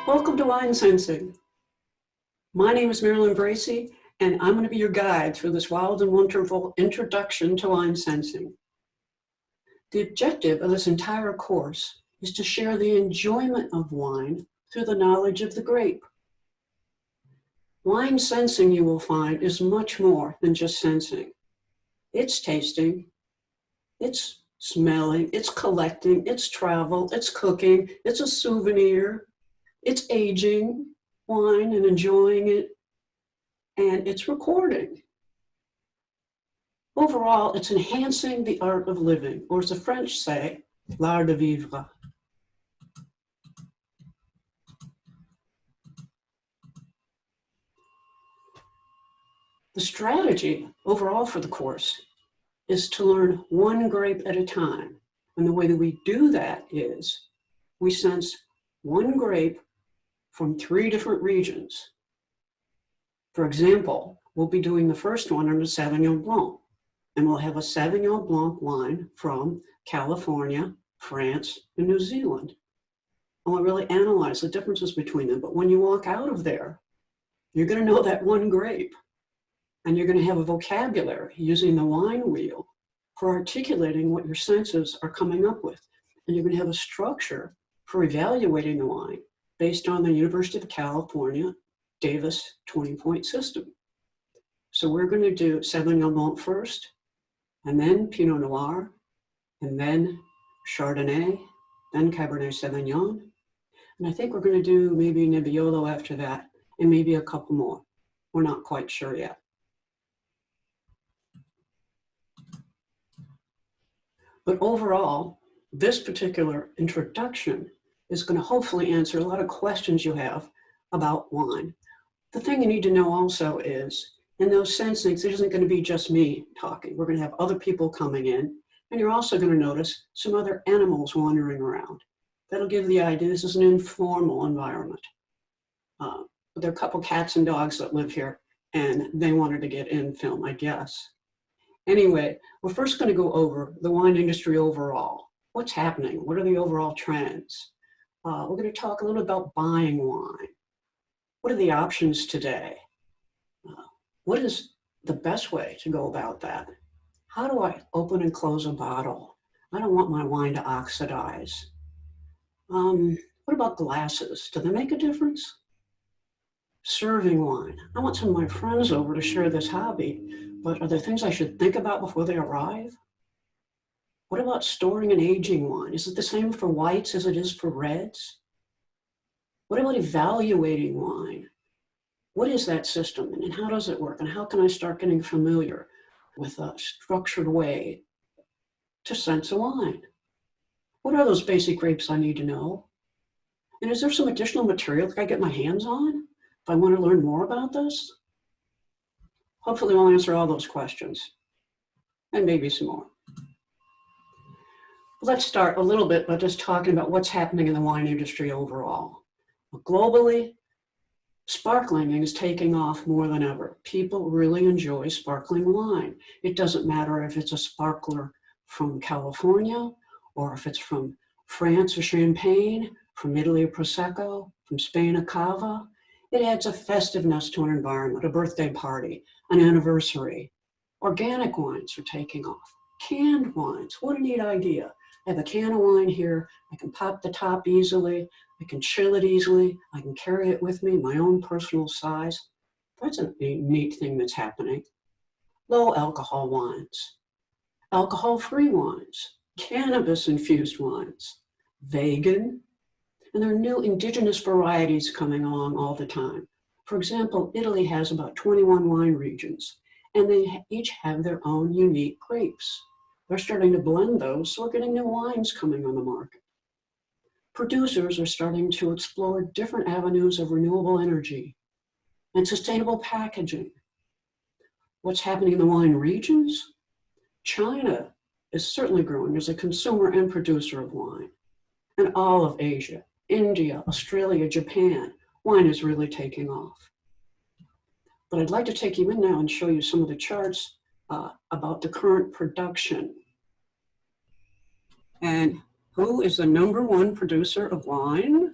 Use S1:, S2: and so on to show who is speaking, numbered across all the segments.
S1: Welcome to Wine Sensing. My name is Marilyn Bracey, and I'm going to be your guide through this wild and wonderful introduction to wine sensing. The objective of this entire course is to share the enjoyment of wine through the knowledge of the grape. Wine sensing, you will find, is much more than just sensing. It's tasting, it's smelling, it's collecting, it's travel, it's cooking, it's a souvenir, it's aging wine and enjoying it, and it's recording. Overall, it's enhancing the art of living, or as the French say, l'art de vivre. The strategy overall for the course is to learn one grape at a time. And the way that we do that is we sense one grape from 3 different regions. For example, we'll be doing the first one under Sauvignon Blanc, and we'll have a Sauvignon Blanc wine from California, France, and New Zealand. And we'll really analyze the differences between them. But when you walk out of there, you're going to know that one grape, and you're going to have a vocabulary using the wine wheel for articulating what your senses are coming up with. And you're going to have a structure for evaluating the wine based on the University of California Davis 20-point system. So we're going to do Sauvignon Blanc first, and then Pinot Noir, and then Chardonnay, then Cabernet Sauvignon. And I think we're going to do maybe Nebbiolo after that, and maybe a couple more. We're not quite sure yet. But overall, this particular introduction is going to hopefully answer a lot of questions you have about wine. The thing you need to know also is, in those sensings, it isn't going to be just me talking. We're going to have other people coming in, and you're also going to notice some other animals wandering around. That'll give the idea this is an informal environment. There are a couple cats and dogs that live here, and they wanted to get in film, I guess. Anyway, we're first going to go over the wine industry overall. What's happening? What are the overall trends? We're going to talk a little about buying wine. What are the options today? What is the best way to go about that? How do I open and close a bottle? I don't want my wine to oxidize. What about glasses? Do they make a difference? Serving wine. I want some of my friends over to share this hobby, but are there things I should think about before they arrive? What about storing and aging wine? Is it the same for whites as it is for reds? What about evaluating wine? What is that system, and how does it work? And how can I start getting familiar with a structured way to sense a wine? What are those basic grapes I need to know? And is there some additional material that I get my hands on if I want to learn more about this? Hopefully we'll answer all those questions, and maybe some more. Let's start a little bit by just talking about what's happening in the wine industry overall. Globally, sparkling is taking off more than ever. People really enjoy sparkling wine. It doesn't matter if it's a sparkler from California, or if it's from France or Champagne, from Italy or Prosecco, from Spain a Cava. It adds a festiveness to an environment, a birthday party, an anniversary. Organic wines are taking off. Canned wines, what a neat idea. I have a can of wine here. I can pop the top easily. I can chill it easily. I can carry it with me, my own personal size. That's a neat thing that's happening. Low alcohol wines, alcohol-free wines, cannabis-infused wines, vegan, and there are new indigenous varieties coming along all the time. For example, Italy has about 21 wine regions, and they each have their own unique grapes. They're starting to blend those, so we're getting new wines coming on the market. Producers are starting to explore different avenues of renewable energy and sustainable packaging. What's happening in the wine regions? China is certainly growing as a consumer and producer of wine. And all of Asia, India, Australia, Japan, wine is really taking off. But I'd like to take you in now and show you some of the charts about the current production. And who is the #1 producer of wine?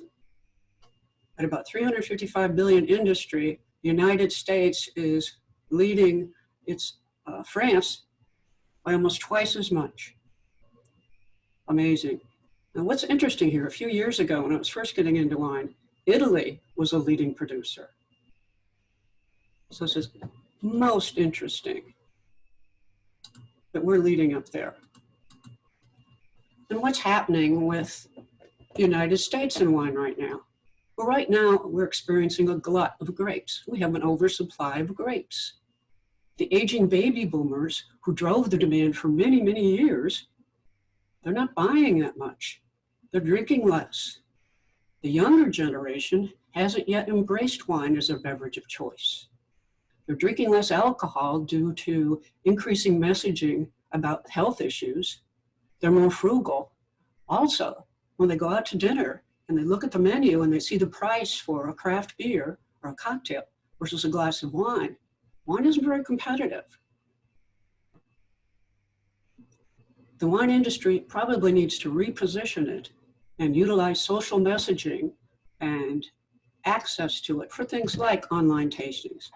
S1: At about 355 billion industry, the United States is leading its France by almost twice as much. Amazing. Now what's interesting here, a few years ago when I was first getting into wine, Italy was a leading producer. So this is most interesting that we're leading up there. And what's happening with the United States in wine right now? Well, right now we're experiencing a glut of grapes. We have an oversupply of grapes. The aging baby boomers who drove the demand for many, many years, they're not buying that much. They're drinking less. The younger generation hasn't yet embraced wine as their beverage of choice. They're drinking less alcohol due to increasing messaging about health issues. They're more frugal. Also, when they go out to dinner and they look at the menu and they see the price for a craft beer or a cocktail versus a glass of wine, wine isn't very competitive. The wine industry probably needs to reposition it and utilize social messaging and access to it for things like online tastings,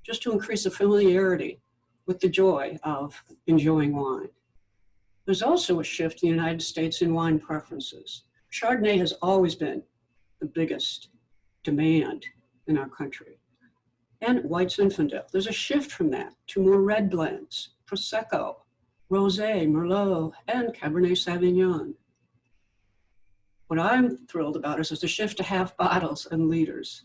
S1: just to increase the familiarity with the joy of enjoying wine. There's also a shift in the United States in wine preferences. Chardonnay has always been the biggest demand in our country. And white Zinfandel. There's a shift from that to more red blends, Prosecco, Rosé, Merlot, and Cabernet Sauvignon. What I'm thrilled about is the shift to half bottles and liters.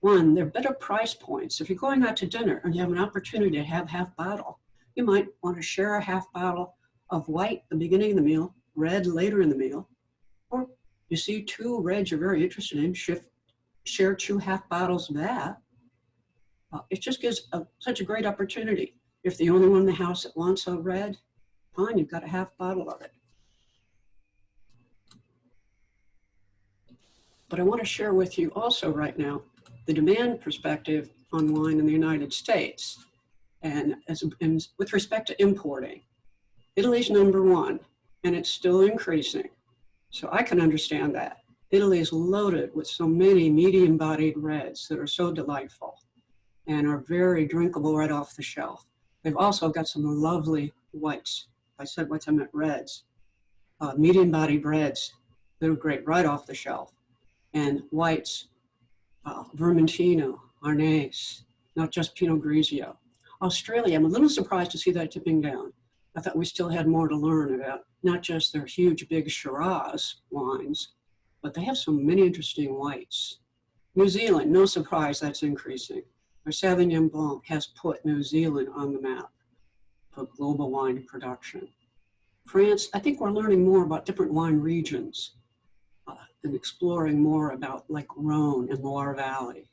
S1: One, they're better price points. If you're going out to dinner and you have an opportunity to have half bottle, you might want to share a half bottle of white at the beginning of the meal, red later in the meal, or you see two reds you're very interested in, share two half bottles of that. It just gives such a great opportunity. If the only one in the house that wants a red, fine, you've got a half bottle of it. But I want to share with you also right now the demand perspective on wine in the United States. And with respect to importing, Italy's #1, and it's still increasing. So I can understand that. Italy is loaded with so many medium-bodied reds that are so delightful and are very drinkable right off the shelf. They've also got some lovely whites. If I said whites, I meant reds. Medium-bodied reds that are great right off the shelf. And whites, Vermentino, Arnase, not just Pinot Grigio. Australia, I'm a little surprised to see that tipping down. I thought we still had more to learn about not just their huge, big Shiraz wines, but they have so many interesting whites. New Zealand, no surprise that's increasing. Our Sauvignon Blanc has put New Zealand on the map for global wine production. France, I think we're learning more about different wine regions and exploring more about like Rhone and Loire Valley.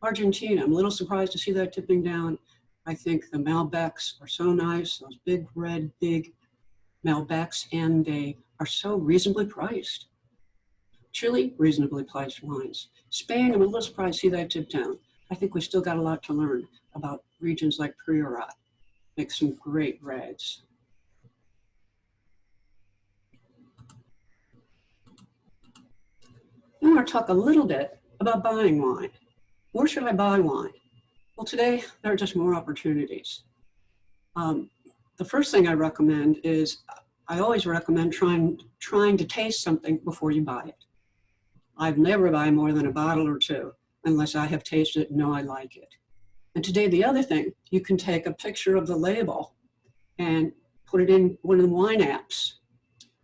S1: Argentina, I'm a little surprised to see that tipping down. I think the Malbecs are so nice, those big red, big Malbecs, and they are so reasonably priced. Chile, reasonably priced wines. Spain, I'm a little surprised to see that tip down. I think we still got a lot to learn about regions like Priorat. Make some great reds. I want to talk a little bit about buying wine. Where should I buy wine? Well, today there are just more opportunities. The first thing I recommend is I always recommend trying to taste something before you buy it. I've never buy more than a bottle or two unless I have tasted it and know I like it. And today, the other thing, you can take a picture of the label and put it in one of the wine apps.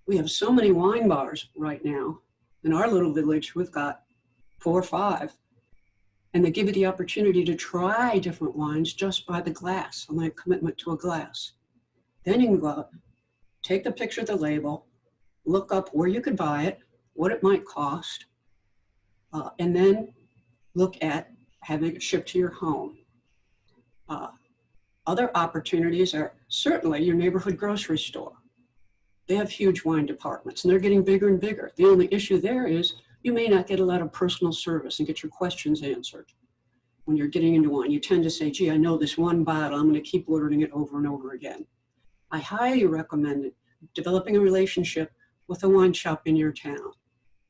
S1: We have so many wine bars right now. In our little village, we've got 4 or 5. And they give you the opportunity to try different wines just by the glass, only a commitment to a glass. Then you can go out, take the picture of the label, look up where you could buy it, what it might cost, and then look at having it shipped to your home. Other opportunities are certainly your neighborhood grocery store. They have huge wine departments and they're getting bigger and bigger. The only issue there is you may not get a lot of personal service and get your questions answered. When you're getting into wine, you tend to say, gee, I know this one bottle, I'm going to keep ordering it over and over again. I highly recommend developing a relationship with a wine shop in your town.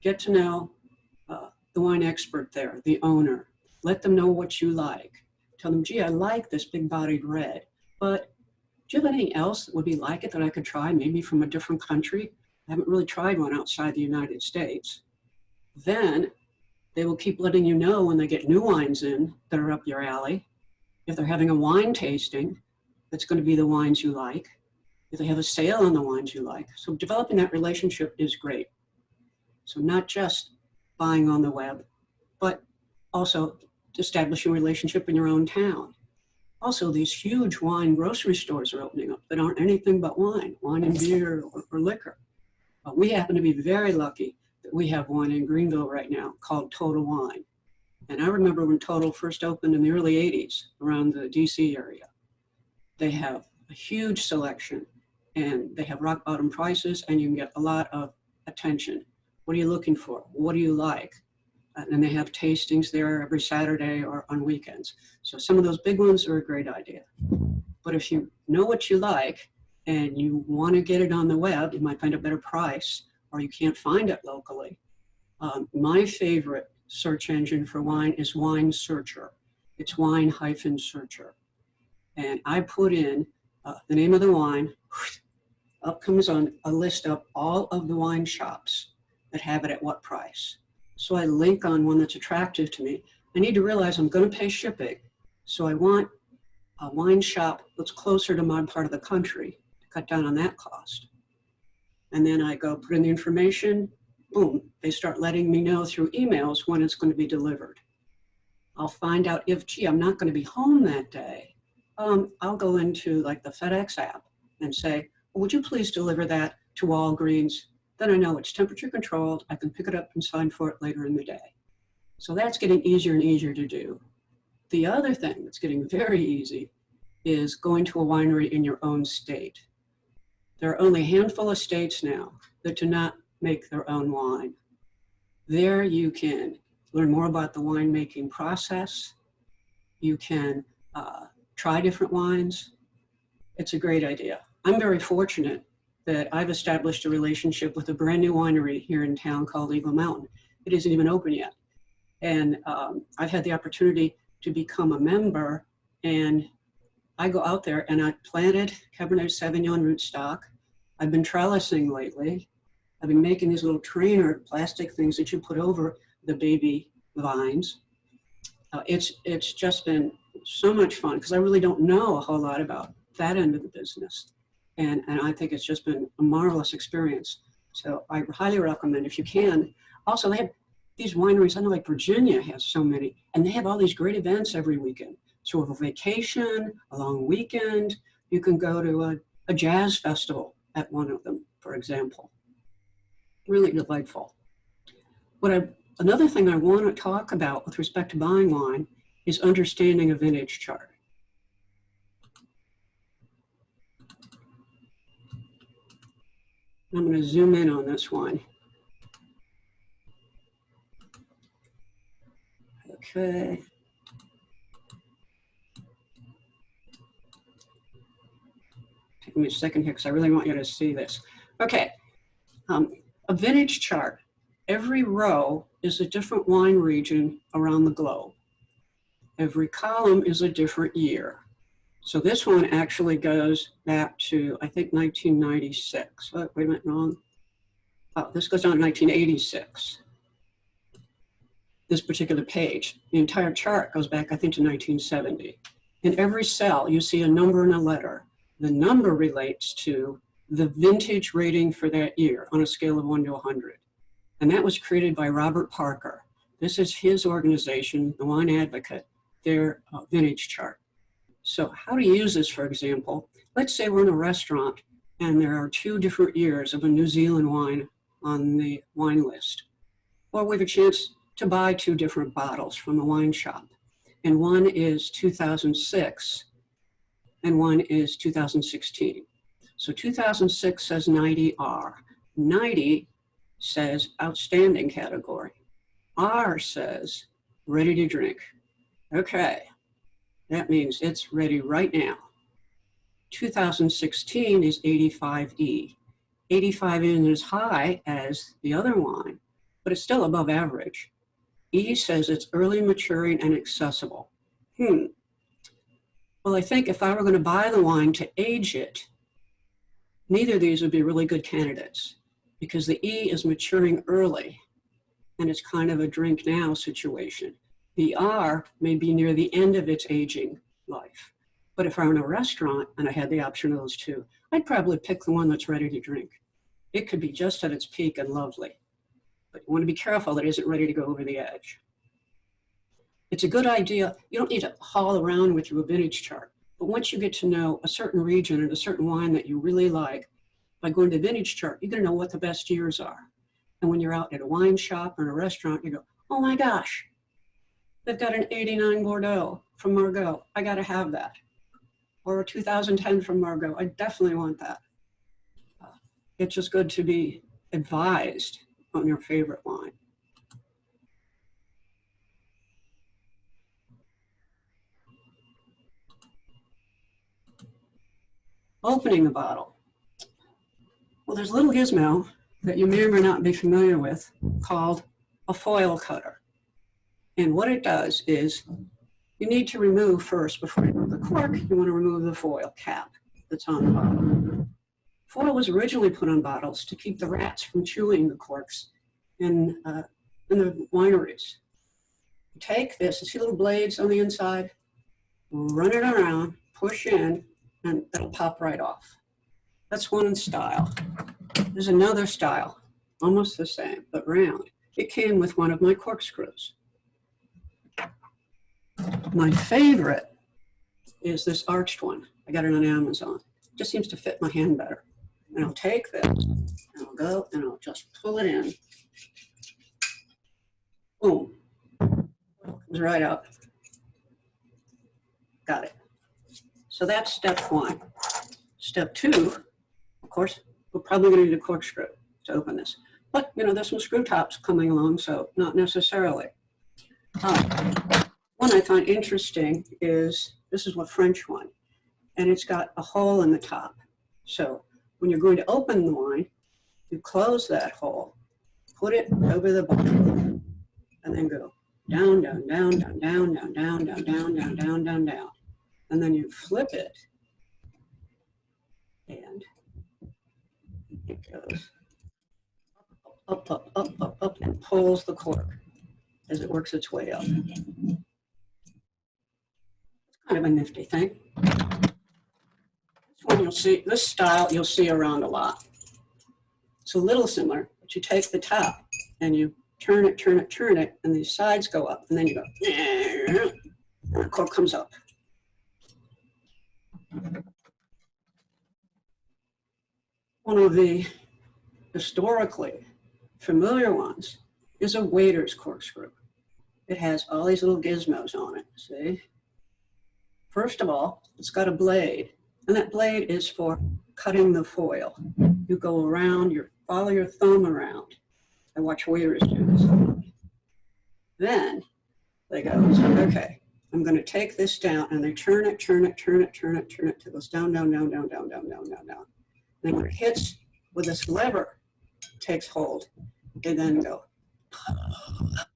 S1: Get to know the wine expert there, the owner. Let them know what you like. Tell them, gee, I like this big-bodied red, but do you have anything else that would be like it that I could try, maybe from a different country? I haven't really tried one outside the United States. Then they will keep letting you know when they get new wines in that are up your alley. If they're having a wine tasting, that's going to be the wines you like. If they have a sale on the wines you like. So developing that relationship is great. So not just buying on the web, but also establishing a relationship in your own town. Also, these huge wine grocery stores are opening up that aren't anything but wine and beer or liquor. We happen to be very lucky that we have one in Greenville right now called Total Wine. And I remember when Total first opened in the early 80s around the DC area. They have a huge selection and they have rock bottom prices and you can get a lot of attention. What are you looking for? What do you like? And they have tastings there every Saturday or on weekends. So some of those big ones are a great idea. But if you know what you like and you want to get it on the web, you might find a better price or you can't find it locally. My favorite search engine for wine is Wine Searcher. It's wine-searcher. And I put in the name of the wine, up comes on a list of all of the wine shops that have it at what price. So I link on one that's attractive to me. I need to realize I'm going to pay shipping. So I want a wine shop that's closer to my part of the country to cut down on that cost. And then I go put in the information, boom, they start letting me know through emails when it's going to be delivered. I'll find out if, gee, I'm not going to be home that day. I'll go into like the FedEx app and say, well, would you please deliver that to Walgreens? Then I know it's temperature controlled. I can pick it up and sign for it later in the day. So that's getting easier and easier to do. The other thing that's getting very easy is going to a winery in your own state. There are only a handful of states now that do not make their own wine. There you can learn more about the winemaking process. You can try different wines. It's a great idea. I'm very fortunate that I've established a relationship with a brand new winery here in town called Eagle Mountain. It isn't even open yet. And I've had the opportunity to become a member, and I go out there and I planted Cabernet Sauvignon rootstock. I've been trellising lately. I've been making these little trainer plastic things that you put over the baby vines. It's just been so much fun because I really don't know a whole lot about that end of the business. And I think it's just been a marvelous experience. So I highly recommend if you can. Also, they have these wineries, I know like Virginia has so many, and they have all these great events every weekend. So with a vacation, a long weekend, you can go to a jazz festival at one of them, for example. Really delightful. Another thing I want to talk about with respect to buying wine is understanding a vintage chart. I'm going to zoom in on this one. Okay. Take me a second here because I really want you to see this. Okay. A vintage chart. Every row is a different wine region around the globe. Every column is a different year. So this one actually goes back to, I think, 1996. Oh, wait a minute, wrong. Oh, this goes on to 1986. This particular page. The entire chart goes back, I think, to 1970. In every cell, you see a number and a letter. The number relates to the vintage rating for that year on a scale of 1 to 100. And that was created by Robert Parker. This is his organization, the Wine Advocate, their vintage chart. So how to use this, for example, let's say we're in a restaurant and there are 2 different years of a New Zealand wine on the wine list. Or we have a chance to buy 2 different bottles from the wine shop. And one is 2006 and one is 2016. So 2006 says 90R. 90 says outstanding category. R says ready to drink. Okay, that means it's ready right now. 2016 is 85E. 85 isn't as high as the other wine, but it's still above average. E says it's early maturing and accessible. Well, I think if I were going to buy the wine to age it, neither of these would be really good candidates because the E is maturing early and it's kind of a drink now situation. The R may be near the end of its aging life. But if I'm in a restaurant and I had the option of those two, I'd probably pick the one that's ready to drink. It could be just at its peak and lovely, but you want to be careful that it isn't ready to go over the edge. It's a good idea. You don't need to haul around with your vintage chart, but once you get to know a certain region and a certain wine that you really like, by going to vintage chart, you're going to know what the best years are. And when you're out at a wine shop or in a restaurant, you go, oh my gosh, they've got an 89 Bordeaux from Margaux. I got to have that. Or a 2010 from Margaux. I definitely want that. It's just good to be advised on your favorite wine. Opening a bottle. Well, there's a little gizmo that you may or may not be familiar with called a foil cutter. And what it does is you need to remove first, before you remove the cork, you want to remove the foil cap that's on the bottle. Foil was originally put on bottles to keep the rats from chewing the corks in the wineries. You take this, you see little blades on the inside, run it around, push in, and it'll pop right off. That's one style. There's another style, almost the same, but round. It came with one of my corkscrews. My favorite is this arched one. I got it on Amazon. It just seems to fit my hand better. And I'll take this, and I'll go, and I'll just pull it in. Boom. Comes right out. Got it. So that's step one. Step two, of course, we're probably going to need a corkscrew to open this. But, you know, there's some screw tops coming along, so not necessarily. One I find interesting is, this is a French one, and it's got a hole in the top. So when you're going to open the wine, you close that hole, put it over the bottom, and then go down, down, down, down, down, down, down, down, down, down, down, down, down. And then you flip it, and it goes up, up, up, up, up, and pulls the cork as it works its way up. It's kind of a nifty thing. This one you'll see, this style you'll see around a lot. It's a little similar, but you take the top and you turn it, turn it, turn it, and these sides go up, and then you go, and the cork comes up. One of the historically familiar ones is a waiter's corkscrew. It has all these little gizmos on it, see? First of all, it's got a blade, and that blade is for cutting the foil. You go around, you follow your thumb around. I watch waiters do this. Then they go, okay, I'm going to take this down, and they turn it, turn it, turn it, turn it, turn it, till it goes down, down, down, down, down, down, down, down, down. Then when it hits with this lever, takes hold, they then go, it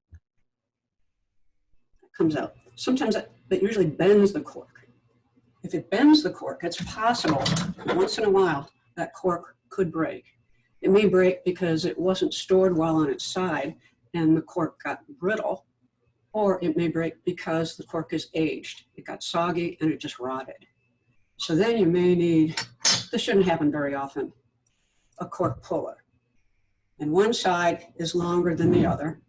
S1: comes out. Sometimes it usually bends the cork. If it bends the cork, it's possible once in a while that cork could break. It may break because it wasn't stored well on its side and the cork got brittle, or it may break because the cork is aged. It got soggy and it just rotted. So then you may need, this shouldn't happen very often, a cork puller. And one side is longer than the other.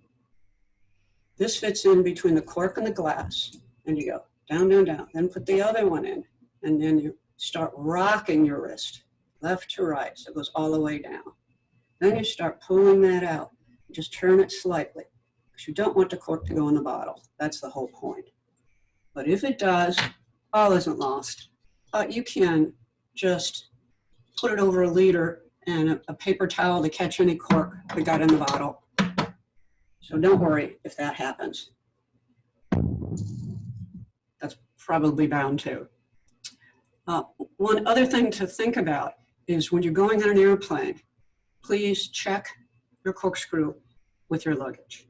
S1: This fits in between the cork and the glass, and you go down, down, down. Then put the other one in, and then you start rocking your wrist left to right, so it goes all the way down. Then you start pulling that out. Just turn it slightly, because you don't want the cork to go in the bottle. That's the whole point. But if it does, all isn't lost. You can just put it over a liter and a paper towel to catch any cork that got in the bottle. So don't worry if that happens. That's probably bound to. One other thing to think about is when you're going on an airplane, please check your corkscrew with your luggage.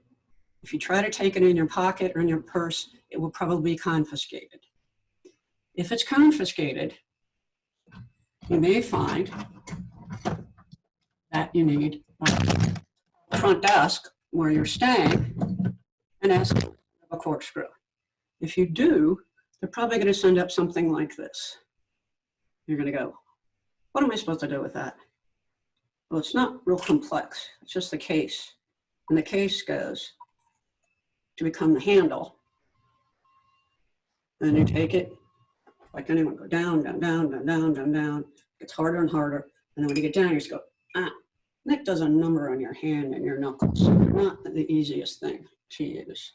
S1: If you try to take it in your pocket or in your purse, it will probably be confiscated. If it's confiscated, you may find that you need a front desk where you're staying and ask for a corkscrew. If you do, they're probably going to send up something like this. You're going to go, what am I supposed to do with that? Well, it's not real complex. It's just the case. And the case goes to become the handle. Then you take it, like anyone, go down, down, down, down, down, down, down. It gets harder and harder. And then when you get down, you just go, ah. And that does a number on your hand and your knuckles. Not the easiest thing to use.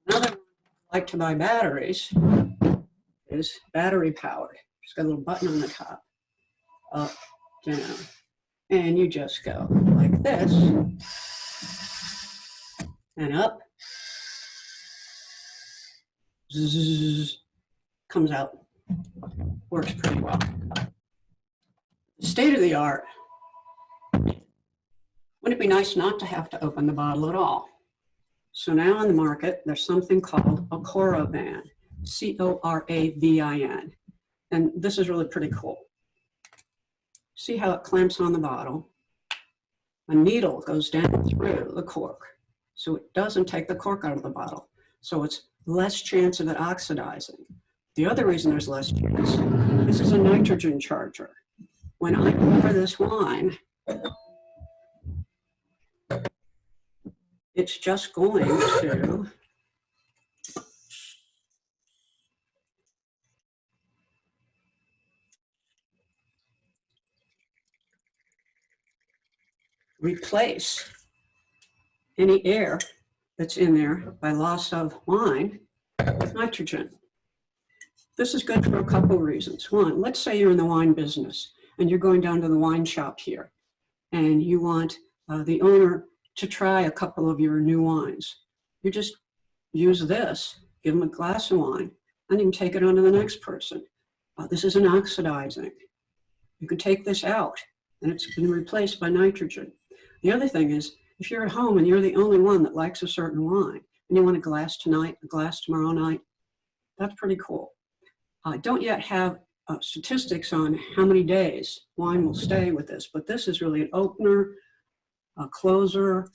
S1: Another one I like to buy batteries is battery powered. It's got a little button on the top, up, down. And you just go like this, and up, zzz, comes out. Works pretty well. State of the art. Wouldn't it be nice not to have to open the bottle at all? So now on the market, there's something called a Coravin, C-O-R-A-V-I-N. And this is really pretty cool. See how it clamps on the bottle? A needle goes down through the cork, so it doesn't take the cork out of the bottle. So it's less chance of it oxidizing. The other reason there's less chance, this is a nitrogen charger. When I pour this wine, it's just going to replace any air that's in there by loss of wine with nitrogen. This is good for a couple of reasons. One, let's say you're in the wine business and you're going down to the wine shop here and you want the owner to try a couple of your new wines. You just use this, give them a glass of wine, and you can take it on to the next person. This isn't oxidizing. You could take this out and it's been replaced by nitrogen. The other thing is, if you're at home and you're the only one that likes a certain wine, and you want a glass tonight, a glass tomorrow night, that's pretty cool. I don't yet have statistics on how many days wine will stay with this, but this is really an opener, a closer,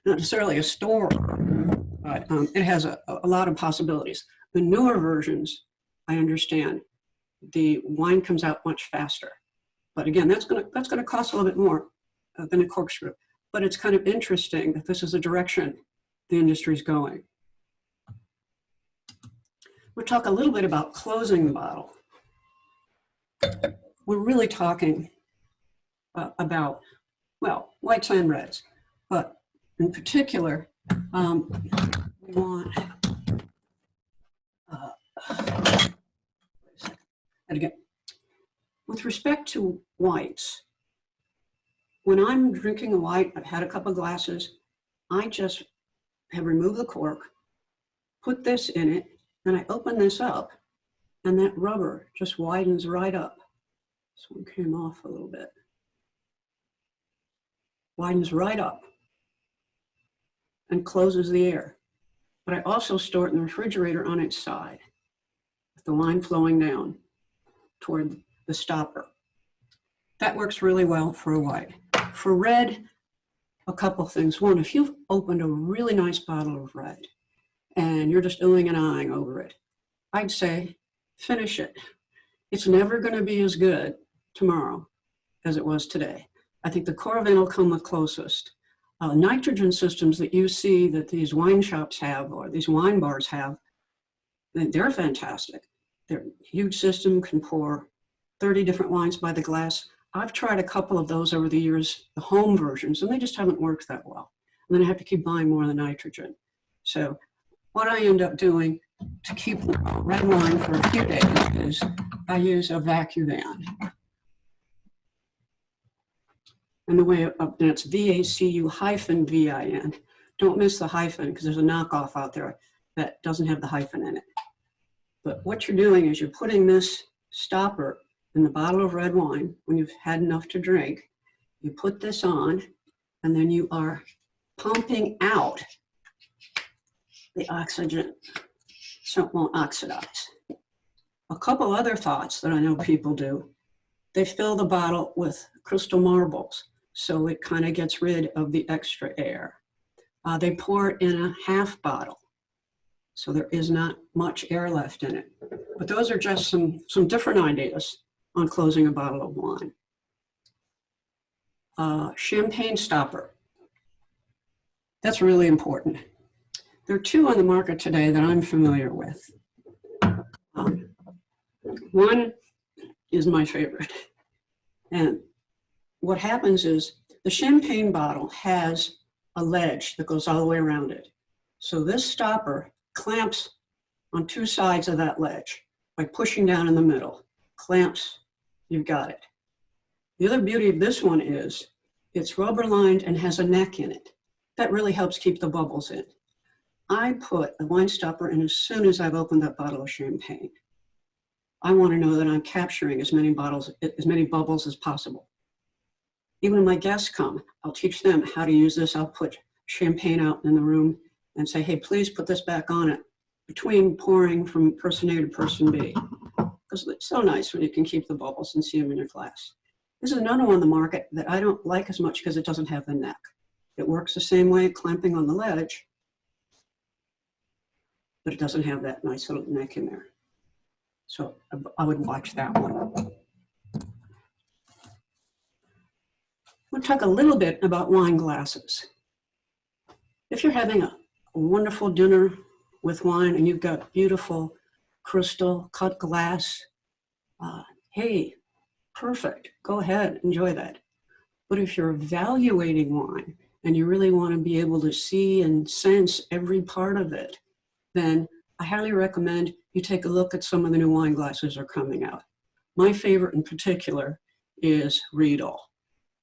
S1: not necessarily a store, but it has a lot of possibilities. The newer versions, I understand, the wine comes out much faster. But again, that's gonna cost a little bit more than a corkscrew. But it's kind of interesting that this is the direction the industry is going. We'll talk a little bit about closing the bottle. We're really talking about, well, whites and reds, but in particular, we want, and again, with respect to whites, when I'm drinking a white, I've had a couple glasses, I just have removed the cork, put this in it, and I open this up, and that rubber just widens right up. This one came off a little bit. Widens right up and closes the air. But I also store it in the refrigerator on its side, with the wine flowing down toward the stopper. That works really well for a white. For red, a couple things. One, if you've opened a really nice bottle of red and you're just oohing and eyeing over it, I'd say finish it. It's never going to be as good tomorrow as it was today. I think the Coravin will come the closest. Nitrogen systems that you see that these wine shops have or these wine bars have, they're fantastic. They're a huge system, can pour 30 different wines by the glass. I've tried a couple of those over the years, the home versions, and they just haven't worked that well. And then I have to keep buying more of the nitrogen. So what I end up doing to keep red wine for a few days is I use a vacuvan. And the way that's VACU-VIN. Don't miss the hyphen because there's a knockoff out there that doesn't have the hyphen in it. But what you're doing is you're putting this stopper in the bottle of red wine when you've had enough to drink. You put this on, and then you are pumping out the oxygen so it won't oxidize. A couple other thoughts that I know people do. They fill the bottle with crystal marbles, so it kind of gets rid of the extra air. They pour it in a half bottle, so there is not much air left in it. But those are just some different ideas on closing a bottle of wine. Champagne stopper. That's really important. There are two on the market today that I'm familiar with. One is my favorite. And what happens is the champagne bottle has a ledge that goes all the way around it. So this stopper clamps on two sides of that ledge by pushing down in the middle. Clamps, you've got it. The other beauty of this one is it's rubber lined and has a neck in it. That really helps keep the bubbles in. I put a wine stopper in as soon as I've opened that bottle of champagne. I want to know that I'm capturing as many bubbles as possible. Even when my guests come, I'll teach them how to use this. I'll put champagne out in the room and say, hey, please put this back on it between pouring from person A to person B. Because it's so nice when you can keep the bubbles and see them in your glass. This is another one on the market that I don't like as much because it doesn't have the neck. It works the same way, clamping on the ledge, but it doesn't have that nice little neck in there. So I would watch that one. We'll talk a little bit about wine glasses. If you're having a wonderful dinner with wine and you've got beautiful crystal cut glass, hey, perfect, go ahead, enjoy that. But if you're evaluating wine and you really want to be able to see and sense every part of it, then I highly recommend you take a look at some of the new wine glasses that are coming out. My favorite in particular is Riedel.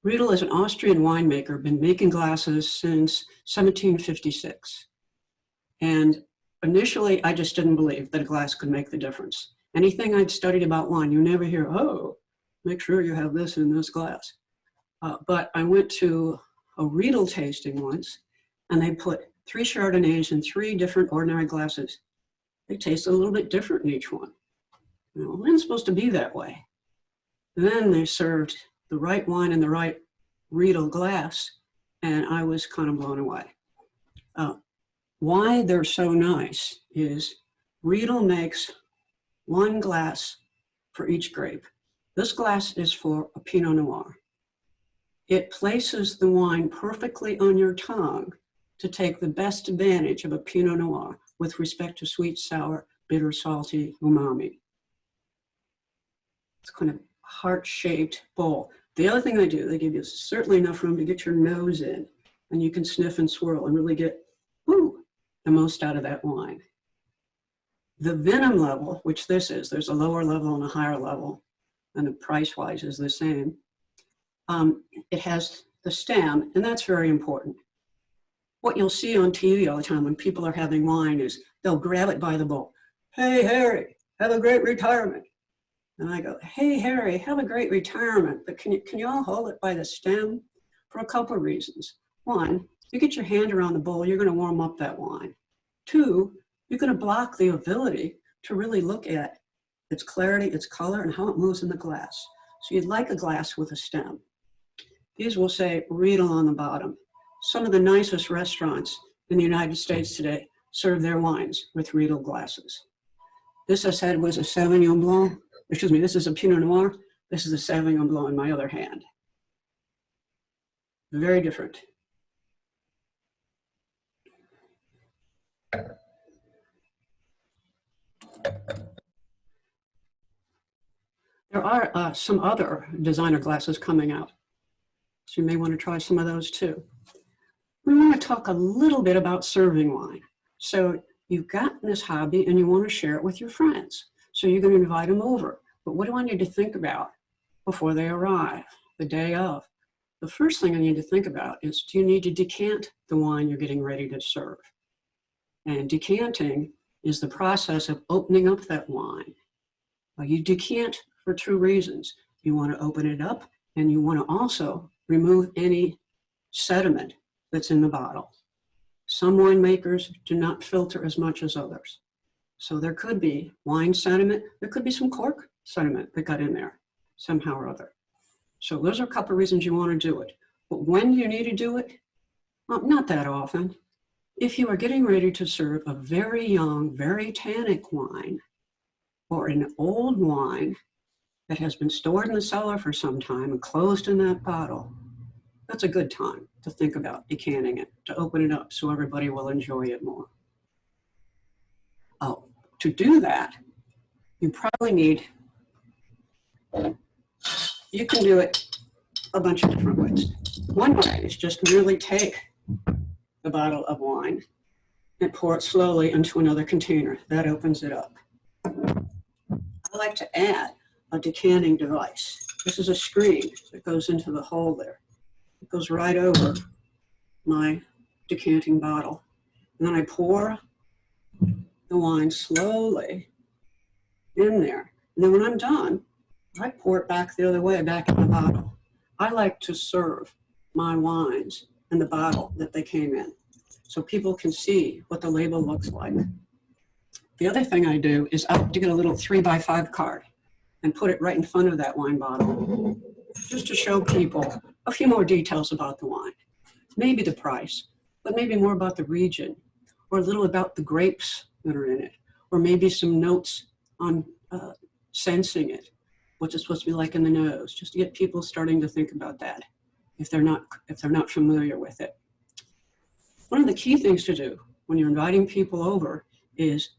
S1: Riedel is an Austrian winemaker, been making glasses since 1756. And initially, I just didn't believe that a glass could make the difference. Anything I'd studied about wine, you never hear, oh, make sure you have this in this glass. But I went to a Riedel tasting once, and they put 3 Chardonnays in 3 different ordinary glasses. They tasted a little bit different in each one. You know, it wasn't supposed to be that way. Then they served the right wine in the right Riedel glass, and I was kind of blown away. Why they're so nice is Riedel makes 1 glass for each grape. This glass is for a Pinot Noir. It places the wine perfectly on your tongue to take the best advantage of a Pinot Noir with respect to sweet, sour, bitter, salty, umami. It's kind of heart-shaped bowl. The other thing they do, they give you certainly enough room to get your nose in, and you can sniff and swirl and really get, the most out of that wine. The venom level, which this is, there's a lower level and a higher level, and the price-wise is the same. It has the stem, and that's very important. What you'll see on TV all the time when people are having wine is they'll grab it by the bowl. Hey, Harry, have a great retirement. And I go, hey, Harry, have a great retirement, but can you all hold it by the stem? For a couple of reasons. One, you get your hand around the bowl, you're going to warm up that wine. 2, you're going to block the ability to really look at its clarity, its color, and how it moves in the glass. So you'd like a glass with a stem. These will say Riedel on the bottom. Some of the nicest restaurants in the United States today serve their wines with Riedel glasses. This I said was a Sauvignon Blanc. Excuse me, this is a Pinot Noir. This is a Sauvignon Blanc in my other hand. Very different. There are some other designer glasses coming out, so you may want to try some of those too. We want to talk a little bit about serving wine. So you've got this hobby and you want to share it with your friends. So you're going to invite them over. But what do I need to think about before they arrive, the day of? The first thing I need to think about is, do you need to decant the wine you're getting ready to serve? And decanting is the process of opening up that wine. You decant for 2 reasons. You want to open it up, and you want to also remove any sediment that's in the bottle. Some winemakers do not filter as much as others. So there could be wine sediment, there could be some cork sediment that got in there somehow or other. So those are a couple of reasons you want to do it. But when you need to do it, well, not that often. If you are getting ready to serve a very young, very tannic wine, or an old wine that has been stored in the cellar for some time and closed in that bottle, that's a good time to think about decanting it, to open it up so everybody will enjoy it more. Oh, to do that, you probably need, you can do it a bunch of different ways. One way is just merely take the bottle of wine and pour it slowly into another container. That opens it up. I like to add a decanting device. This is a screen that goes into the hole there. It goes right over my decanting bottle. And then I pour the wine slowly in there. And then when I'm done, I pour it back the other way, back in the bottle. I like to serve my wines in the bottle that they came in, so people can see what the label looks like. The other thing I do is I like to get a little 3x5 card and put it right in front of that wine bottle, just to show people a few more details about the wine. Maybe the price, but maybe more about the region, or a little about the grapes that are in it, or maybe some notes on sensing it, what it's supposed to be like in the nose, just to get people starting to think about that if they're not familiar with it. One of the key things to do when you're inviting people over is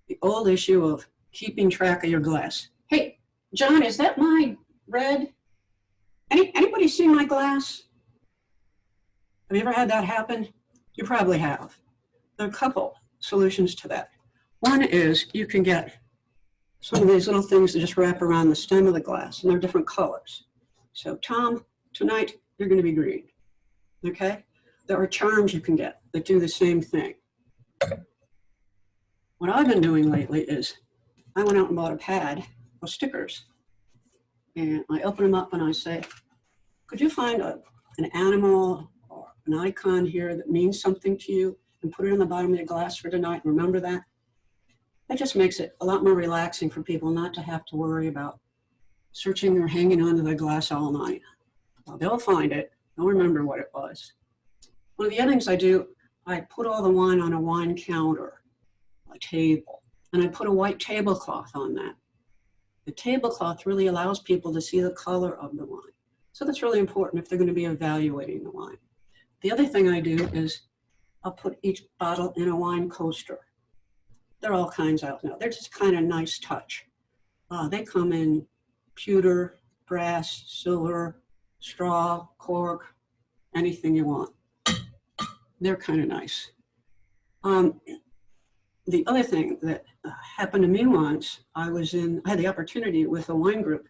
S1: the old issue of keeping track of your glass. Hey, John, is that my red? Anybody see my glass? Have you ever had that happen? You probably have. There are a couple solutions to that. One is you can get some of these little things that just wrap around the stem of the glass, and they're different colors. So Tom, tonight you're going to be green, okay? There are charms you can get that do the same thing. What I've been doing lately is I went out and bought a pad of stickers, and I open them up and I say, could you find an animal or an icon here that means something to you and put it on the bottom of your glass for tonight? Remember that? That just makes it a lot more relaxing for people not to have to worry about searching or hanging onto their glass all night. Well, they'll find it. They'll remember what it was. One of the other things I do, I put all the wine on a wine counter, a table, and I put a white tablecloth on that. The tablecloth really allows people to see the color of the wine. So that's really important if they're going to be evaluating the wine. The other thing I do is I'll put each bottle in a wine coaster. There are all kinds out now. They're just kind of nice touch. They come in pewter, brass, silver, straw, cork, anything you want. They're kind of nice. The other thing that happened to me once, I had the opportunity with a wine group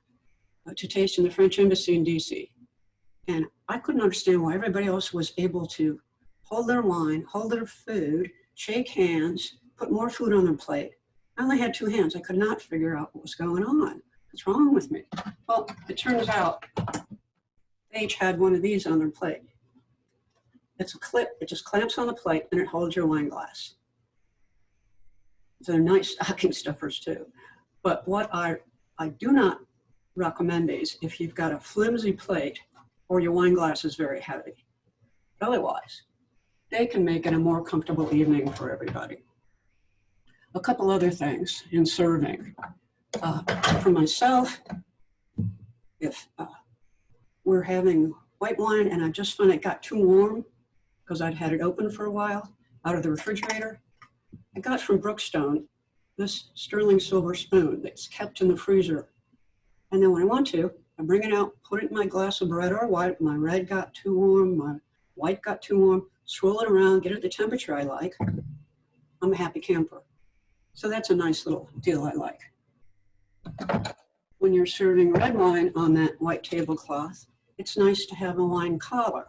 S1: to taste in the French embassy in DC. And I couldn't understand why everybody else was able to hold their wine, hold their food, shake hands, put more food on their plate. I only had two hands. I could not figure out what was going on. What's wrong with me? Well, it turns out they each had one of these on their plate. It's a clip, it just clamps on the plate and it holds your wine glass. So they're nice stocking stuffers too. But what I do not recommend these if you've got a flimsy plate or your wine glass is very heavy. But otherwise, they can make it a more comfortable evening for everybody. A couple other things in serving. For myself, if we're having white wine and I just find it got too warm because I'd had it open for a while out of the refrigerator, I got from Brookstone this sterling silver spoon that's kept in the freezer. And then when I want to, I bring it out, put it in my glass of red or white. My red got too warm, my white got too warm, swirl it around, get it the temperature I like. I'm a happy camper. So that's a nice little deal I like. When you're serving red wine on that white tablecloth, it's nice to have a wine collar.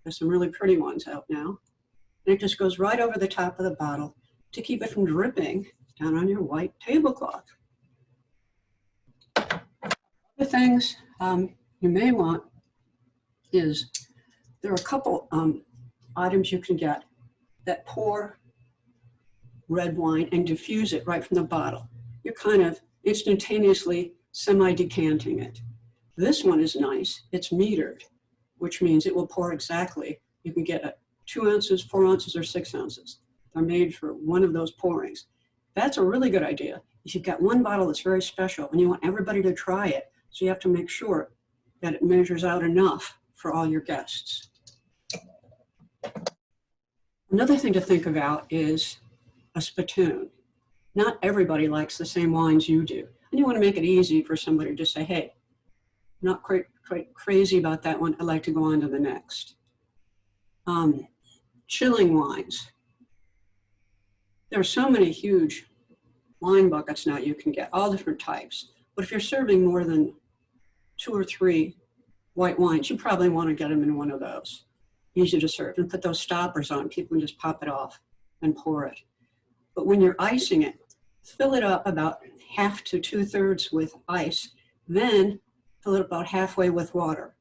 S1: There's some really pretty ones out now. And it just goes right over the top of the bottle to keep it from dripping down on your white tablecloth. Other things you may want is, there are a couple items you can get that pour red wine and diffuse it right from the bottle. You're kind of instantaneously semi-decanting it. This one is nice. It's metered, which means it will pour exactly. You can get 2 ounces, 4 ounces, or 6 ounces. They're made for one of those pourings. That's a really good idea. If you've got one bottle that's very special and you want everybody to try it, so you have to make sure that it measures out enough for all your guests. Another thing to think about is a spittoon. Not everybody likes the same wines you do. And you want to make it easy for somebody to say, hey, not quite crazy about that one. I'd like to go on to the next. Chilling wines. There are so many huge wine buckets now you can get, all different types. But if you're serving more than 2 or 3 white wines, you probably want to get them in one of those. Easy to serve. And put those stoppers on. People can just pop it off and pour it. But when you're icing it, fill it up about half to 2/3 with ice. Then fill it about halfway with water.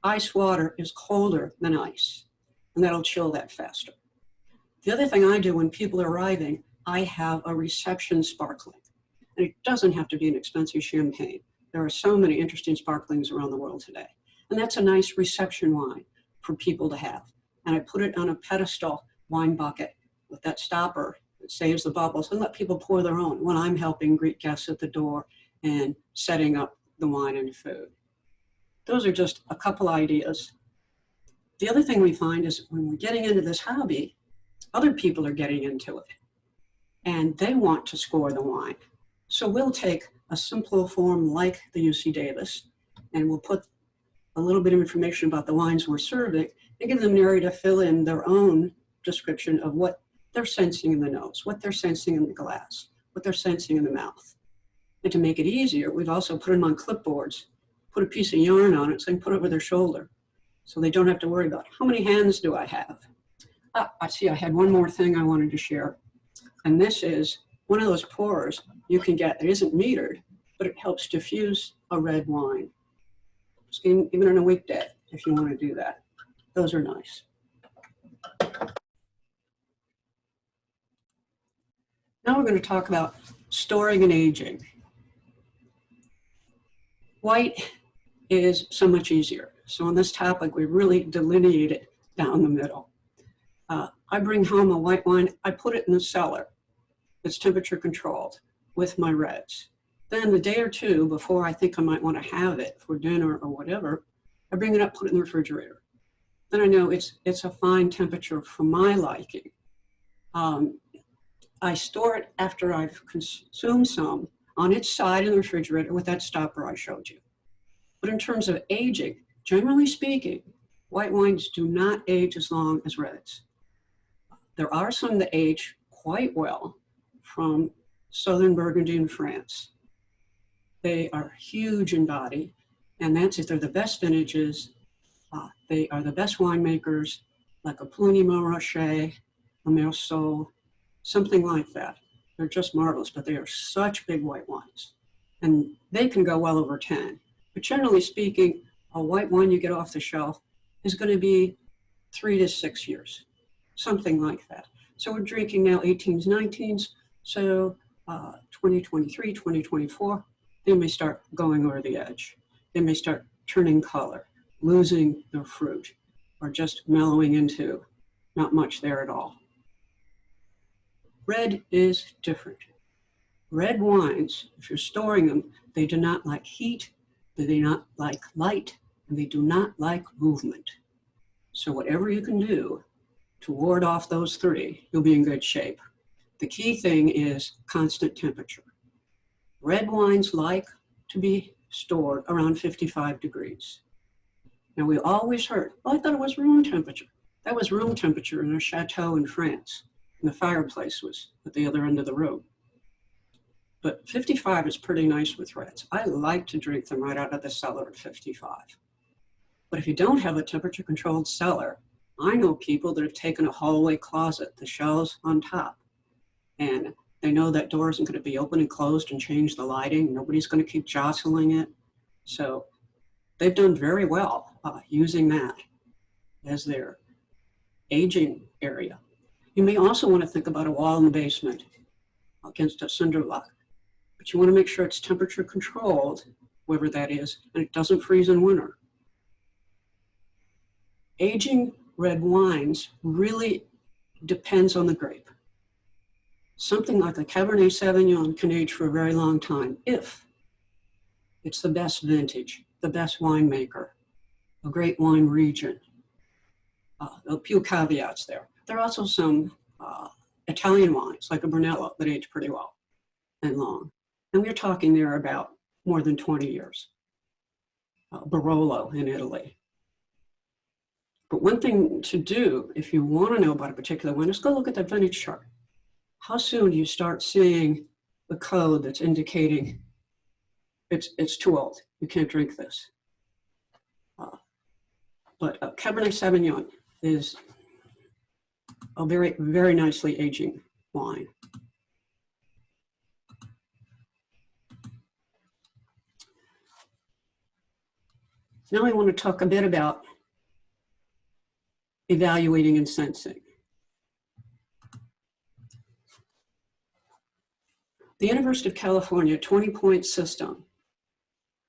S1: Ice water is colder than ice, and that'll chill that faster. The other thing I do when people are arriving, I have a reception sparkling. And it doesn't have to be an expensive champagne. There are so many interesting sparklings around the world today. And that's a nice reception wine for people to have. And I put it on a pedestal wine bucket with that stopper that saves the bubbles and let people pour their own when I'm helping greet guests at the door and setting up the wine and food. Those are just a couple ideas. The other thing we find is when we're getting into this hobby, other people are getting into it and they want to score the wine. So we'll take a simple form like the UC Davis and we'll put a little bit of information about the wines we're serving and give them an area to fill in their own description of what they're sensing in the nose, what they're sensing in the glass, what they're sensing in the mouth. And to make it easier, we've also put them on clipboards, put a piece of yarn on it so they can put it over their shoulder so they don't have to worry about how many hands do I have. I see I had one more thing I wanted to share. And this is one of those pourers you can get that isn't metered, but it helps diffuse a red wine. Even on a weekday, if you want to do that. Those are nice. Now we're going to talk about storing and aging. White is so much easier. So on this topic, we really delineate it down the middle. I bring home a white wine, I put it in the cellar. It's temperature controlled with my reds. Then the day or two before I think I might want to have it for dinner or whatever, I bring it up, put it in the refrigerator. Then I know it's a fine temperature for my liking. I store it after I've consumed some on its side in the refrigerator with that stopper I showed you. But in terms of aging, generally speaking, white wines do not age as long as reds. There are some that age quite well from southern Burgundy in France. They are huge in body, and that's if they're the best vintages. They are the best winemakers, like a Pliny Montrachet, a Merceau, something like that. They're just marvelous, but they are such big white wines. And they can go well over 10. But generally speaking, a white wine you get off the shelf is going to be 3 to 6 years, something like that. So we're drinking now 18s, 19s, so 2023, 2024, they may start going over the edge. They may start turning color, losing their fruit, or just mellowing into not much there at all. Red is different. Red wines, if you're storing them, they do not like heat, they do not like light, and they do not like movement. So whatever you can do to ward off those 3, you'll be in good shape. The key thing is constant temperature. Red wines like to be stored around 55 degrees. Now we always heard, well, I thought it was room temperature. That was room temperature in a chateau in France. And the fireplace was at the other end of the room. But 55 is pretty nice with reds. I like to drink them right out of the cellar at 55. But if you don't have a temperature controlled cellar, I know people that have taken a hallway closet, the shelves on top, and they know that door isn't going to be open and closed and change the lighting. Nobody's going to keep jostling it. So they've done very well using that as their aging area. You may also want to think about a wall in the basement against a cinder block, but you want to make sure it's temperature controlled, wherever that is, and it doesn't freeze in winter. Aging red wines really depends on the grape. Something like a Cabernet Sauvignon can age for a very long time if it's the best vintage, the best winemaker, a great wine region. A few caveats there. There are also some Italian wines, like a Brunello, that age pretty well and long. And we're talking there about more than 20 years. Barolo in Italy. But one thing to do, if you want to know about a particular wine, is go look at that vintage chart. How soon do you start seeing the code that's indicating it's too old, you can't drink this? But Cabernet Sauvignon is a very, very nicely aging wine. Now I want to talk a bit about evaluating and sensing. The University of California 20-point system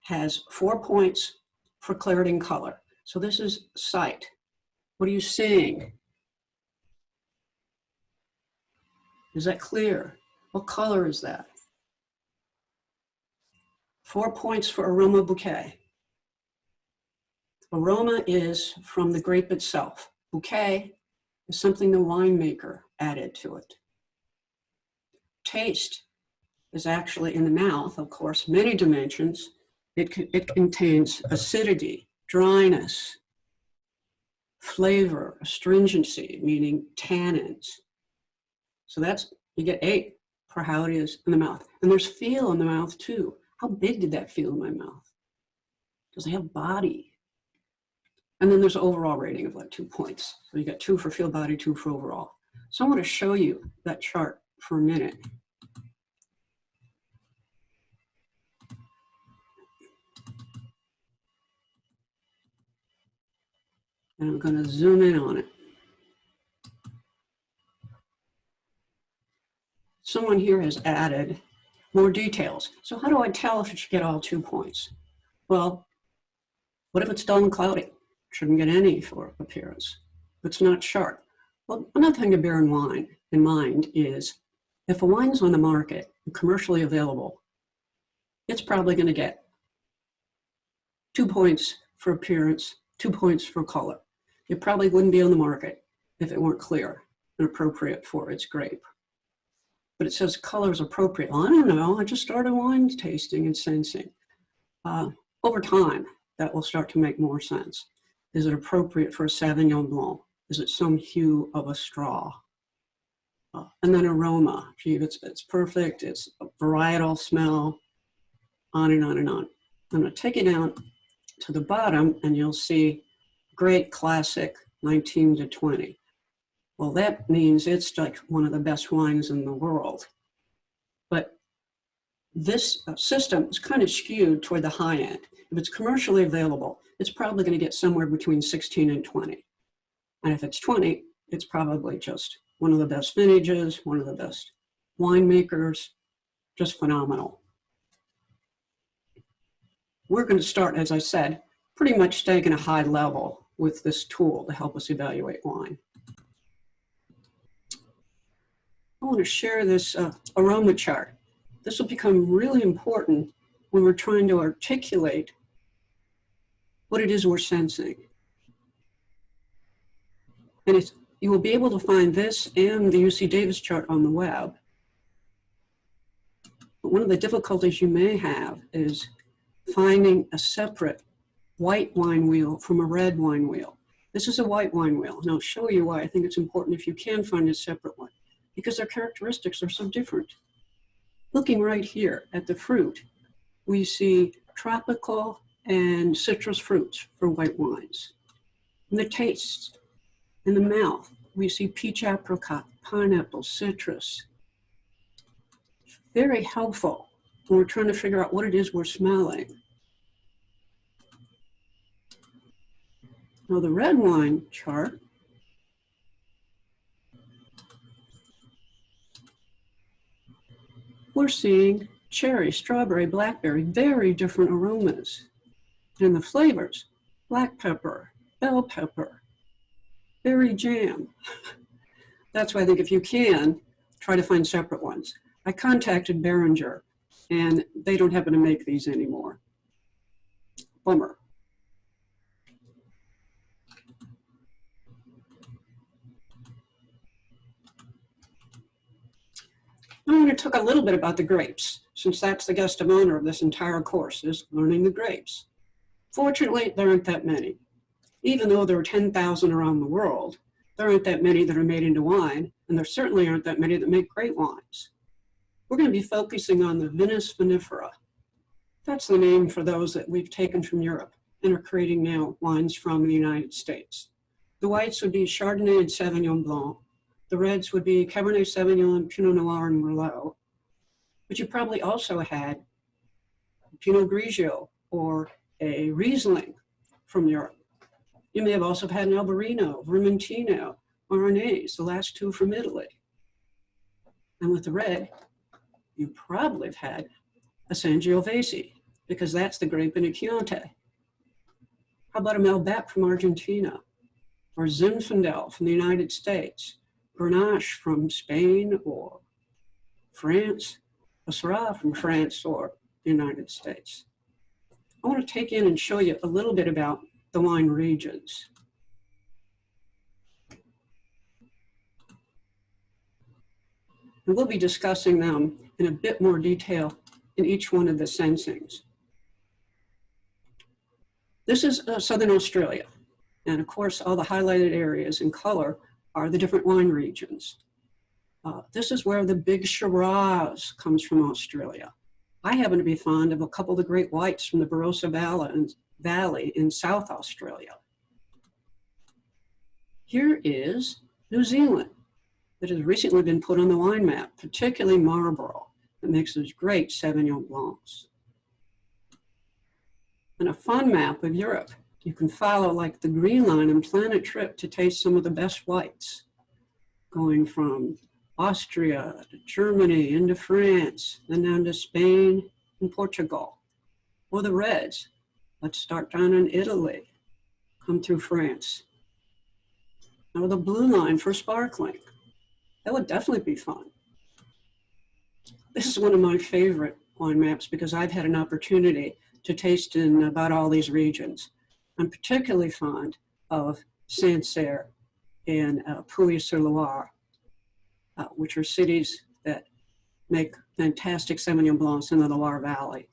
S1: has 4 points for clarity and color. So this is sight. What are you seeing? Is that clear? What color is that? 4 points for aroma bouquet. Aroma is from the grape itself. Bouquet is something the winemaker added to it. Taste is actually in the mouth, of course, many dimensions. It contains acidity, dryness, flavor, astringency, meaning tannins. So that's, you get 8 for how it is in the mouth. And there's feel in the mouth too. How big did that feel in my mouth? Does it have body? And then there's an overall rating of like 2 points. So you got 2 for feel, body, 2 for overall. So I want to show you that chart for a minute. And I'm going to zoom in on it. Someone here has added more details. So how do I tell if it should get all 2 points? Well, what if it's dull and cloudy? Shouldn't get any for appearance. It's not sharp. Well, another thing to bear in mind is if a wine is on the market and commercially available, it's probably going to get 2 points for appearance, 2 points for color. It probably wouldn't be on the market if it weren't clear and appropriate for its grape. But it says color is appropriate. Well, I don't know. I just started wine tasting and sensing. Over time, that will start to make more sense. Is it appropriate for a Sauvignon Blanc? Is it some hue of a straw? And then aroma. Gee, it's perfect. It's a varietal smell, on and on and on. I'm going to take it down to the bottom, and you'll see great classic 19 to 20. Well, that means it's like one of the best wines in the world. But this system is kind of skewed toward the high end. If it's commercially available, it's probably going to get somewhere between 16 and 20. And if it's 20, it's probably just one of the best vintages, one of the best winemakers, just phenomenal. We're going to start, as I said, pretty much staying at a high level with this tool to help us evaluate wine. I want to share this aroma chart. This will become really important when we're trying to articulate what it is we're sensing. And you will be able to find this and the UC Davis chart on the web. But one of the difficulties you may have is finding a separate white wine wheel from a red wine wheel. This is a white wine wheel, and I'll show you why I think it's important if you can find a separate one, because their characteristics are so different. Looking right here at the fruit, we see tropical and citrus fruits for white wines. In the taste, in the mouth, we see peach, apricot, pineapple, citrus. Very helpful when we're trying to figure out what it is we're smelling. Now the red wine chart we're seeing cherry, strawberry, blackberry, very different aromas. And the flavors, black pepper, bell pepper, berry jam. That's why I think if you can, try to find separate ones. I contacted Behringer, and they don't happen to make these anymore. Bummer. I want to talk a little bit about the grapes, since that's the guest of honor of this entire course, is learning the grapes. Fortunately, there aren't that many. Even though there are 10,000 around the world, there aren't that many that are made into wine, and there certainly aren't that many that make great wines. We're going to be focusing on the Vinus vinifera. That's the name for those that we've taken from Europe and are creating now wines from the United States. The whites would be Chardonnay and Sauvignon Blanc. The reds would be Cabernet Sauvignon, Pinot Noir, and Merlot. But you probably also had Pinot Grigio or a Riesling from Europe. You may have also had an Albarino, Vermentino, or Arnese, the last two from Italy. And with the red, you probably have had a Sangiovese, because that's the grape in a Chianti. How about a Malbec from Argentina, or Zinfandel from the United States, Grenache from Spain or France, a Syrah from France or the United States. I want to take in and show you a little bit about the wine regions. And we'll be discussing them in a bit more detail in each one of the sensings. This is Southern Australia. And of course, all the highlighted areas in color are the different wine regions. This is where the big Shiraz comes from Australia. I happen to be fond of a couple of the great whites from the Barossa Valley in South Australia. Here is New Zealand, that has recently been put on the wine map, particularly Marlborough, that makes those great Sauvignon Blancs. And a fun map of Europe. You can follow like the green line and plan a trip to taste some of the best whites, going from Austria to Germany into France, then down to Spain and Portugal. Or the reds. Let's start down in Italy, come through France. Now the blue line for sparkling. That would definitely be fun. This is one of my favorite wine maps because I've had an opportunity to taste in about all these regions. I'm particularly fond of Sancerre and Pouilly-sur-Loire, which are cities that make fantastic Sauvignon Blancs in the Loire Valley.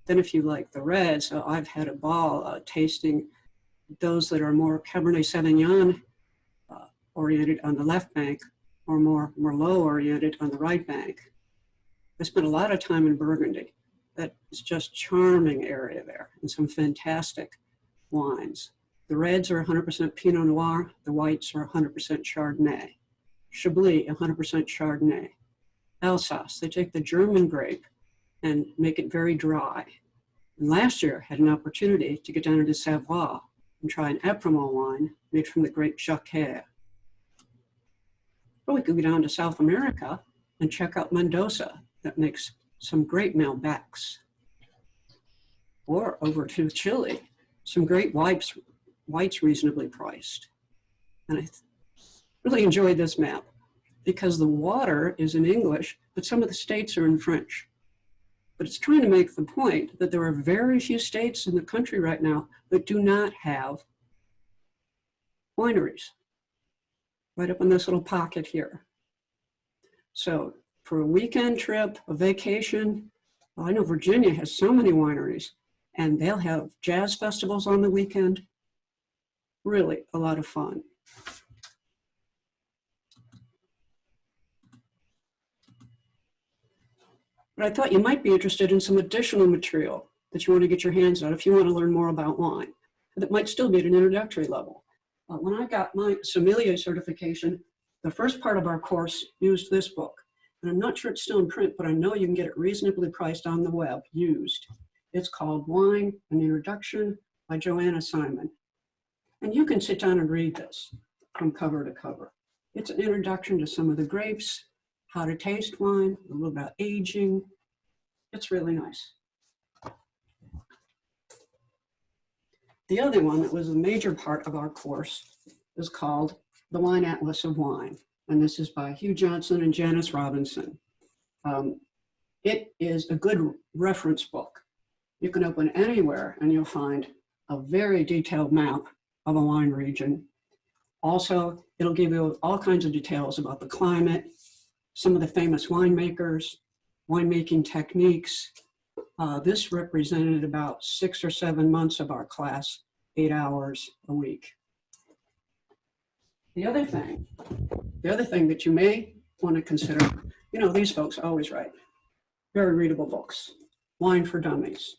S1: Then if you like the reds, I've had a ball tasting those that are more Cabernet Sauvignon oriented on the left bank or more Merlot oriented on the right bank. I spent a lot of time in Burgundy. That is just charming area there and some fantastic wines. The reds are 100% Pinot Noir. The whites are 100% Chardonnay. Chablis, 100% Chardonnay. Alsace, they take the German grape and make it very dry. And last year, I had an opportunity to get down into Savoie and try an Apremont wine made from the grape Jacquère. Or we could go down to South America and check out Mendoza that makes some great Malbecs. Or over to Chile, some great whites reasonably priced. And I really enjoyed this map because the water is in English, but some of the states are in French. But it's trying to make the point that there are very few states in the country right now that do not have wineries, right up in this little pocket here. So for a weekend trip, a vacation, well, I know Virginia has so many wineries, and they'll have jazz festivals on the weekend. Really a lot of fun. But I thought you might be interested in some additional material that you want to get your hands on if you want to learn more about wine. That might still be at an introductory level. When I got my sommelier certification, the first part of our course used this book. And I'm not sure it's still in print, but I know you can get it reasonably priced on the web, used. It's called Wine, an Introduction by Joanna Simon. And you can sit down and read this from cover to cover. It's an introduction to some of the grapes, how to taste wine, a little about aging. It's really nice. The other one that was a major part of our course is called The Wine Atlas of Wine. And this is by Hugh Johnson and Janice Robinson. It is a good reference book. You can open anywhere and you'll find a very detailed map of a wine region. Also, it'll give you all kinds of details about the climate, some of the famous winemakers, winemaking techniques. This represented about 6 or 7 months of our class, 8 hours a week. The other thing that you may want to consider, you know, these folks always write very readable books, Wine for Dummies.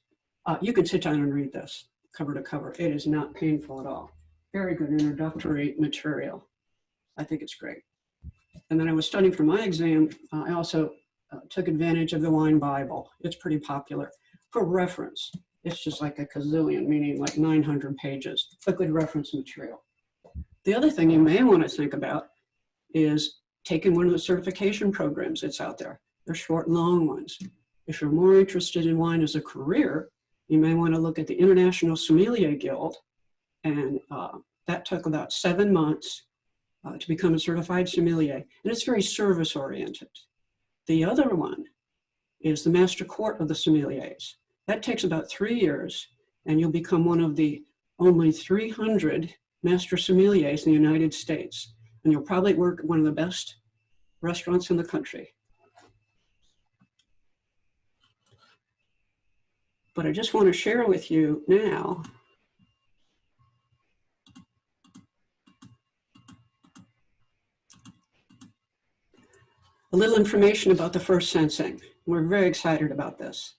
S1: You can sit down and read this cover to cover. It is not painful at all. Very good introductory material. I think it's great. And then I was studying for my exam. I also took advantage of the Wine Bible. It's pretty popular. For reference, it's just like a gazillion, meaning like 900 pages, but good reference material. The other thing you may want to think about is taking one of the certification programs that's out there. They're short and long ones. If you're more interested in wine as a career, you may want to look at the International Sommelier Guild, and that took about 7 months to become a certified sommelier, and it's very service-oriented. The other one is the Master Court of the Sommeliers. That takes about 3 years, and you'll become one of the only 300 master sommeliers in the United States, and you'll probably work at one of the best restaurants in the country. But I just want to share with you now a little information about the first sensing. We're very excited about this.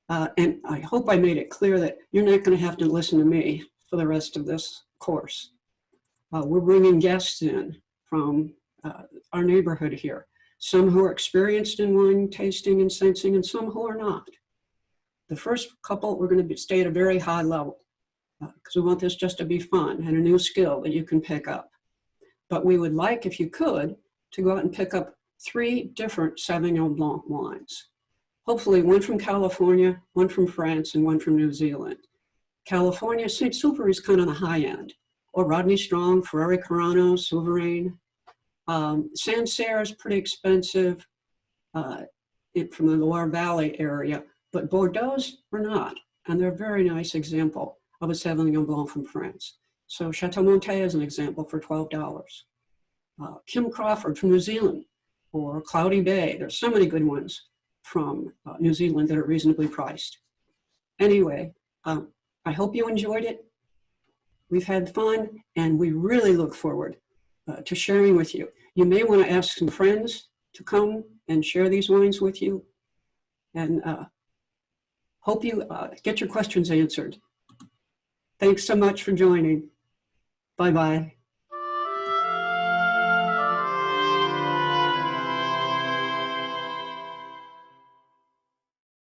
S1: And I hope I made it clear that you're not going to have to listen to me for the rest of this course. We're bringing guests in from our neighborhood here, some who are experienced in wine tasting and sensing and some who are not. The first couple, we're going to stay at a very high level because we want this just to be fun and a new skill that you can pick up. But we would like, if you could, to go out and pick up 3 different Sauvignon Blanc wines. Hopefully one from California, one from France, and one from New Zealand. California, Saint-Super is kind of the high end, or Rodney Strong, Ferrari Carano, Souverain. Sancerre is pretty expensive from the Loire Valley area, but Bordeaux's are not, and they're a very nice example of a Sauvignon Blanc from France. So Chateau Montet is an example for $12. Kim Crawford from New Zealand, or Cloudy Bay. There's so many good ones from New Zealand that are reasonably priced. Anyway, I hope you enjoyed it. We've had fun, and we really look forward to sharing with you. You may want to ask some friends to come and share these wines with you, and hope you get your questions answered. Thanks so much for joining. Bye-bye.